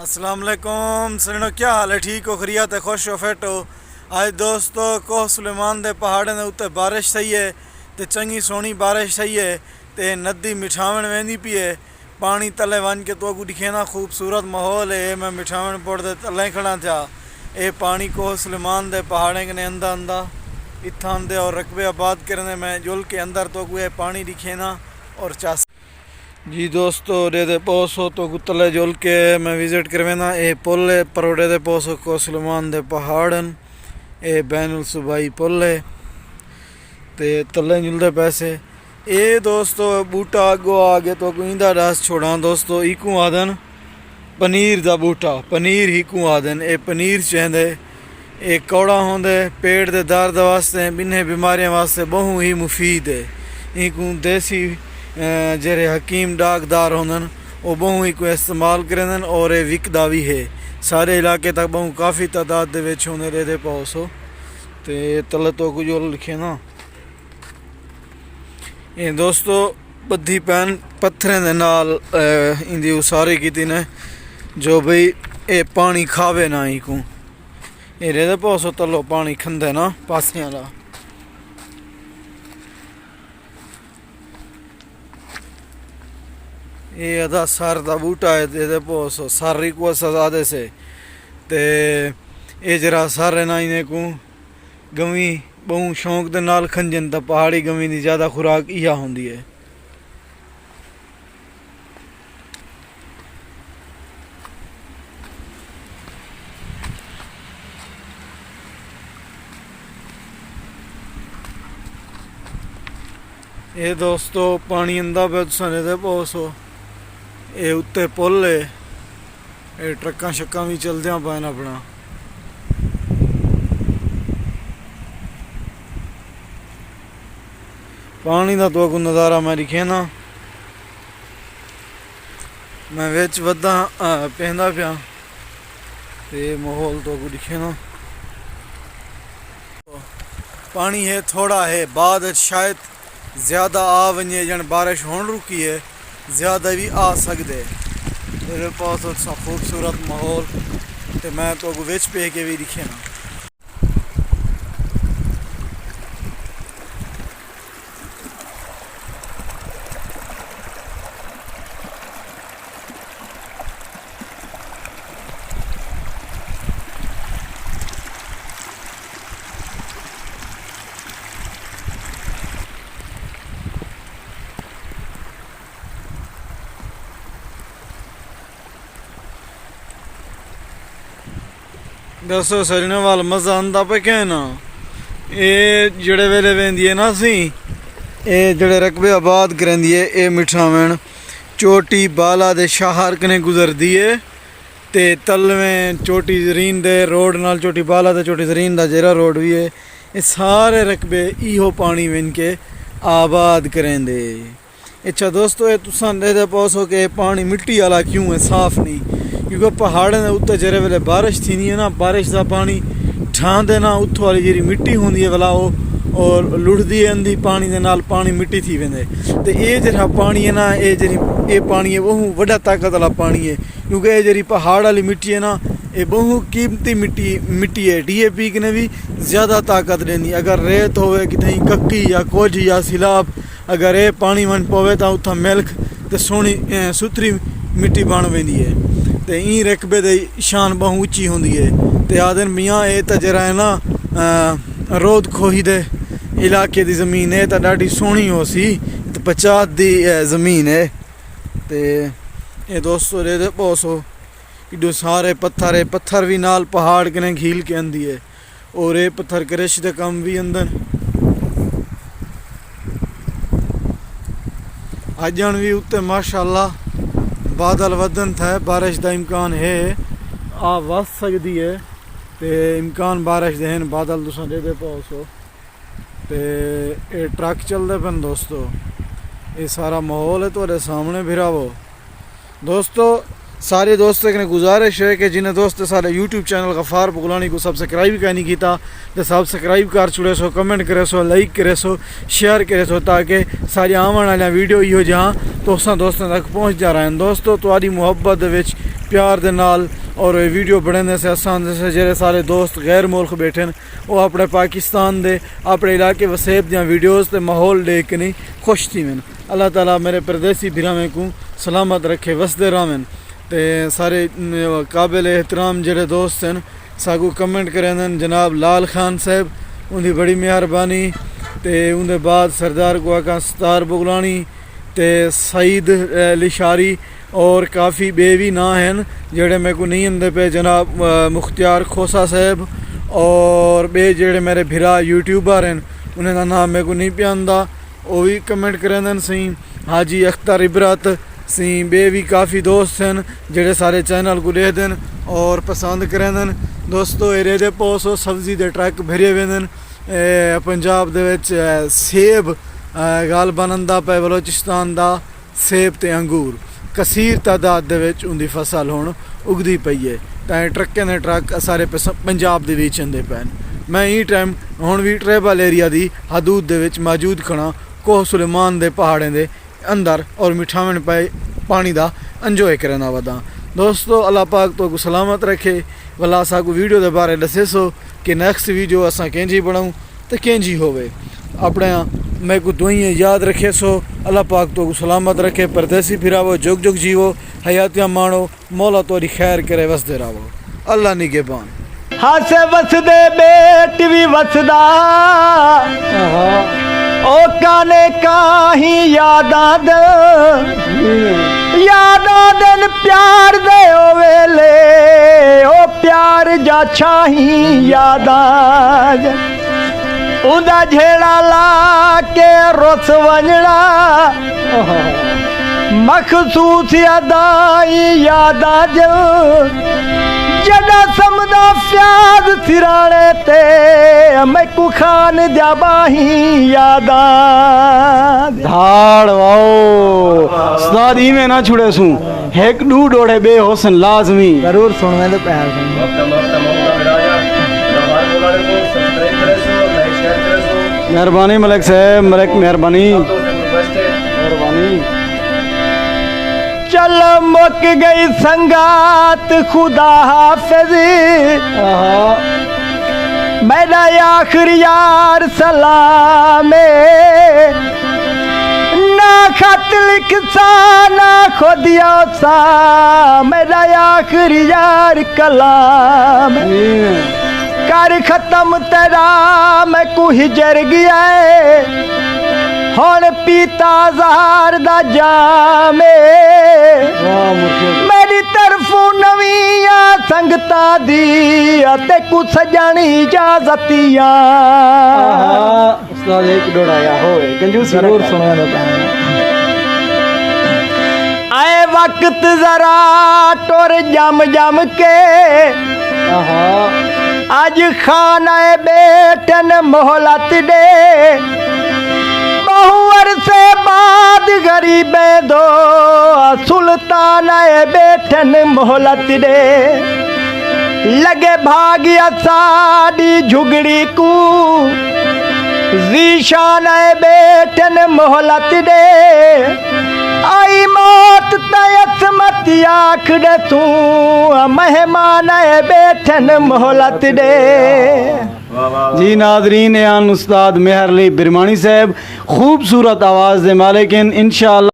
अस्सलाम वालेकुम सनो, क्या हाल है? ठीक हो? खरियत है? खुश हो? फिट हो? आज दोस्तों कोह सुलेमान दे पहाड़े दे उत्ते बारिश सही है ते चंगी सोहनी बारिश सही है ते नदी मिठावण वेंदी पई है। पानी तले वन के तो दिखे ना खूबसूरत माहौल है। मैं मिठावण पुर दे तले खड़ा था। ये पानी कोह सुलेमान दे पहाड़े कने अंदा अंदा इत्थां दे और रकबे आबाद करने में जुल के अंदर तो ये पानी दिखे ना और चास जी दोस्तों दे पोसो तो गुतले जुल के मैं विजिट करवेना ए पुल है परोड़े दे पोसो को सुलेमान दे पहाड़न ए बैनुल सुबाई पुल है ते तले जुलदे पैसे ए दोस्तों बूटा अगो आगे तो इंदा रस छोड़ा दोस्तों इकू आदन पनीर दा बूटा पनीर हिकू आदन ए पनीर चेंदे ए कौड़ा होंदे पेट दे दर्द वास्ते बिन्ने बीमारियां वास्ते बहु ही मुफीद है। इकू देसी जेरे हकीम डाकदार होंदन वो बहु ही को इस्तेमाल करन और ये विकदा भी है सारे इलाके तक बहु काफ़ी तादाद दे विच होंदे रेदे पौसो ते तले तो कुछ लिखे ना ये दोस्तों बद्धी पैन पत्थरें दे नाल इंदी उसारी की ने जो भाई ये पानी खावे ना ही को ये रेदे पौसो तलो पानी खंदे ना पासियां दा। ये अदा सर दा बूटा है दे पोसो सारी को सजादे से ते ये जरा सारे ना इन्हें को गवी बहु शौक दे नाल खंजन ता पहाड़ी गवी दी ज़्यादा खुराक इहा होंदी है। ये दोस्तों पानी अंदा पे तुसां दे पोसो ये उत्ते पुल है ये ट्रक्कां शक्कां भी चलदियां पैन अपना पानी का तो नज़ारा मैं दिखे ना मैं विच वदा पहंदा पिया ते माहौल तो दिखे ना पानी है थोड़ा है बाद शायद ज़्यादा आ वने जन बारिश होने रुकी है ज़्यादा भी आ सकते मेरे पास अच्छा खूबसूरत माहौल तो मैं तो विच पे के भी दिखे ना। दसो सरने वाल मज़ा आंदा पे क्या ना ये जड़े वेले वेंदी है ना सी ये जड़े रकबे आबाद करेंदी है ये मिठावण चोटी बाला दे शहर कने गुजरदी है ते तलवें चोटी जरीन दे रोड नाल चोटी बाला ते चोटी जरीन दा जेरा रोड भी है ये सारे रकबे इहो पानी विन के आबाद करेंदे। अच्छा दोस्तों ये तुसां दे पोसो के पानी मिट्टी वाला क्यों है साफ नहीं क्योंकि पहाड़ों के उत्ते जेरे वेले बारिश थी है ना बारिश का पानी ठांदे ना उत्थों वाली जी मिट्टी होंदी है वाला और लुढ़दी है अंधी पानी दे नाल पानी मिट्टी थी वेंदे ते ये जरा पानी है ना ये पानी है बहु वड्डा ताकत वाला पानी है क्योंकि ये जरी पहाड़ वाली मिट्टी है ना ये बहु कीमती मिट्टी है DAP कने भी ज़्यादा ताकत देंदी। अगर रेत होवे कितनी कक्की या कोझ या सिलाब अगर ये पानी वन पवे तो उत्थां मिल्क ते सोहनी सुथरी मिट्टी बन वेंदी है ते ई रकबे दे शान बहु उच्ची होंदी है ते आदन मियाँ ये तो जरा है ना रोद खोही दे इलाके दी ज़मीन है तो डाडी सोहनी हो सी तो 50 दी ज़मीन है ते ये दोस्तों दे पोसो इडो सारे पत्थर भी नाल पहाड़ कने घील के आंदी है और ये पत्थर क्रिश दे कम भी अंदर अजन भी उत्ते माशाअल्लाह बादल वदन था बारिश का इम्कान है आ वस सकती है ते इम्कान बारिश दे हैं बादल तुसां दे पाओ ते ये ट्रक चलते पे दोस्तों ये सारा माहौल है थोड़े सामने भिरावो दोस्तों सारे दोस्तों ने गुजारिश है कि जिन्हें दोस्त सारे यूट्यूब चैनल गफ़ार बगलानी को सब्सक्राइब का नहीं किया तो सब्सक्राइब कर छुड़े सो, कमेंट करे सो, लाइक करे सो, शेयर करे सो, ताकि सारी आवन वाली वीडियो इहो जहाँ दोस्तों तक पहुँच जा रहे हैं। दोस्तों तुहाडी मुहब्बत विच प्यार दे नाल और वीडियो बढ़ने से आसान से जेरे सारे दोस्त गैर मुल्क बैठे वो अपने पाकिस्तान दे अपने इलाके वसेब दियाँ वीडियोज़ ते माहौल देख के नहीं खुश थी वन। अल्लाह ताला मेरे परदेसी भिरावें को सलामत रखे, वसदे रहन ते सारे काबिल एहतराम जेड़े दोस्त हैं सागू कमेंट करें। जनाब लाल खान साहब उनकी बड़ी मेहरबानी ते उनके बाद सरदार गुआका सतार बुगलानी ते सईद लिशारी और काफ़ी बे भी ना हैं जेड़े मेरे को नहीं आंदे पे। जनाब मुख्तियार खोसा साहब और बे जेड़े मेरे भिरा यूट्यूबर हैं उन्हें का नाम मेरे को नहीं पे आंदा वो भी कमेंट करें। सी हाजी अख्तर इबरत सी बे भी काफ़ी दोस्त हैं जेड़े सारे चैनल को ले दें और पसंद करें। दोस्तों एरे दे पोसो सब्जी दे ट्रक भरे वेंदन पंजाब दे विच सेब गाल बनंदा पे बलोचिस्तान दा सेब ते अंगूर कसीर तादाद दे विच उनकी फसल हुण उगदी पई है तां ट्रकें दे ट्रक सारे पंजाब दे विच आंदे पैन। मैं ई टाइम हुण भी ट्राइबल एरिया दी हदूद दे विच मौजूद खड़ा कोह सुलेमान दे पहाड़ें दे अंदर और मिठावन पे पानी दा इंजॉय करना वदा। दोस्तों अल्लाह पाक तो सलामत रखे। भला असा को वीडियो के बारे दसे सो कि नेक्स्ट वीडियो असा कंहिंजी बनाऊँ तो कंहिंजी होवे। अपने मैं को दुआएं याद रखे सो। अल्लाह पाक तो सलामत रखे। परदेसी फिरावो, जुग जुग जीवो, हयातियाँ माणो, मौला तोरी खैर करे, वसदे रहो। अल्लाह निगहबान। हासे वसदे बेट भी वसदा ओ काने काही यादा दिन प्यार दे ओ वेले ओ प्यार जा छाही यादा उदा झेड़ा ला के रुस वंजड़ा मखसूस अदाई यादा जड़ा समदा फ्याद सिराने ते मैं कुखान जाबाही यादा धाड़ वाओ सदी में ना छुड़े सू एक दू डोड़े बे होसन लाजमी जरूर सुनवे तो प्यार मेहरबानी मलिक साहब, मलिक मेहरबानी मेहरबानी। चल मुक गई संगात खुदा हाफिज मेरा आखिरी यार सलाम ना खत लिख सा ना खुदिया सा मेरा आखिरी यार कलाम कर खत्म तेरा मैं को हिजर गया हुण पीता ज़हर दा जामे मेरी तरफों नवीया संगता दी ते कुछ सजनी इजाजतिया उस्ताद एक डोड़ाया होए कंजूस जरूर सुनवा दो आए वक्त जरा टोर जम जम के आज खाना बेटन मोहलत दे से बाद गरीबे दो सुल्तान बेठन मोहलत दे लगे भाग्य साड़ी झुगड़ी को जीशान बेठन मोहलत दे आई मौत तयसमत आखड़ तू मेहमान बेठन मोहलत दे। जी नाजरीन, यान उस्ताद मेहर अली बिरमानी साहब खूबसूरत आवाज़ दे मालिक इंशाअल्लाह।